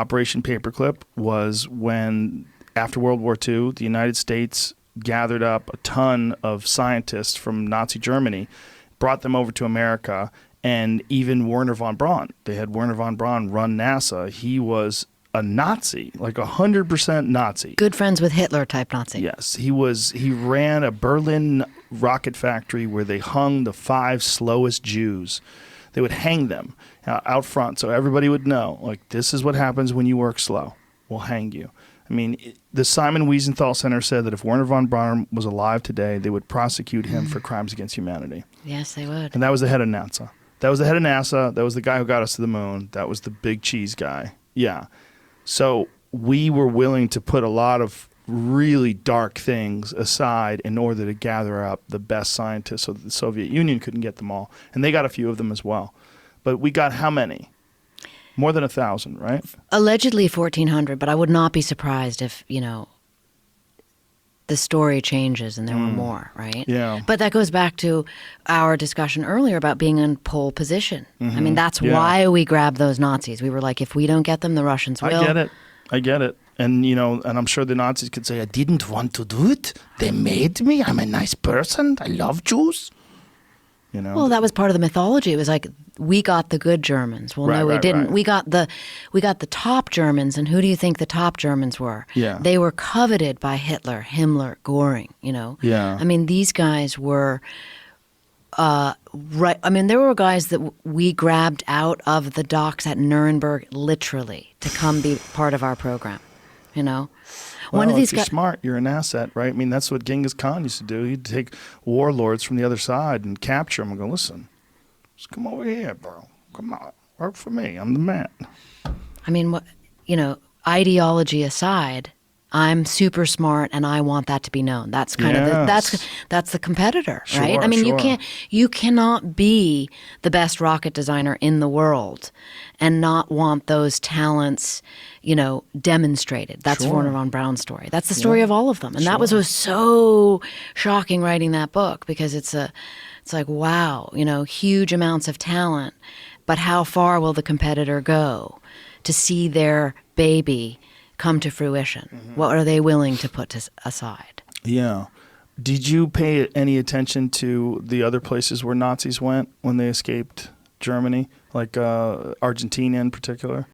Operation Paperclip was when, after World War II, the United States gathered up a ton of scientists from Nazi Germany, brought them over to America, and even Werner von Braun. They had Werner von Braun run NASA. He was a Nazi, like 100% Nazi. Good friends with Hitler type Nazi. Yes, he ran a Berlin rocket factory where they hung the 5 slowest Jews. They would hang them out front so everybody would know, like, this is what happens when you work slow. We'll hang you. I mean, the Simon Wiesenthal Center said that if Werner von Braun was alive today, they would prosecute him for crimes against humanity. Yes, they would. And that was the head of NASA. That was the head of NASA. That was the guy who got us to the moon. That was the big cheese guy. Yeah. So we were willing to put a lot of really dark things aside in order to gather up the best scientists so that the Soviet Union couldn't get them all. And they got a few of them as well. But we got how many? More than 1,000, right? Allegedly 1,400, but I would not be surprised if, the story changes and there were more, right? Yeah. But that goes back to our discussion earlier about being in pole position. I mean, that's why we grabbed those Nazis. We were like, if we don't get them, the Russians will. I get it. And, and I'm sure the Nazis could say, I didn't want to do it. They made me. I'm a nice person. I love Jews. Well, that was part of the mythology. It was like, we got the good Germans. Well, no, we didn't. Right. We got the top Germans, and who do you think the top Germans were? Yeah. They were coveted by Hitler, Himmler, Göring, Yeah. I mean, these guys were right. I mean, there were guys that we grabbed out of the docks at Nuremberg literally to come be part of our program, Well, One of these if you're smart, you're an asset, right? I mean, that's what Genghis Khan used to do. He'd take warlords from the other side and capture them and go, listen, just come over here, bro. Come on. Work for me. I'm the man. I mean, ideology aside, I'm super smart and I want that to be known. That's kind of that's the competitor, right? Sure, I mean, sure. you cannot be the best rocket designer in the world and not want those talents, demonstrated. That's Sure. Werner von Braun's story. That's the story of all of them. And that was so shocking writing that book because it's like, wow, huge amounts of talent, but how far will the competitor go to see their baby come to fruition? What are they willing to put aside? Yeah. Did you pay any attention to the other places where Nazis went when they escaped Germany, like Argentina in particular?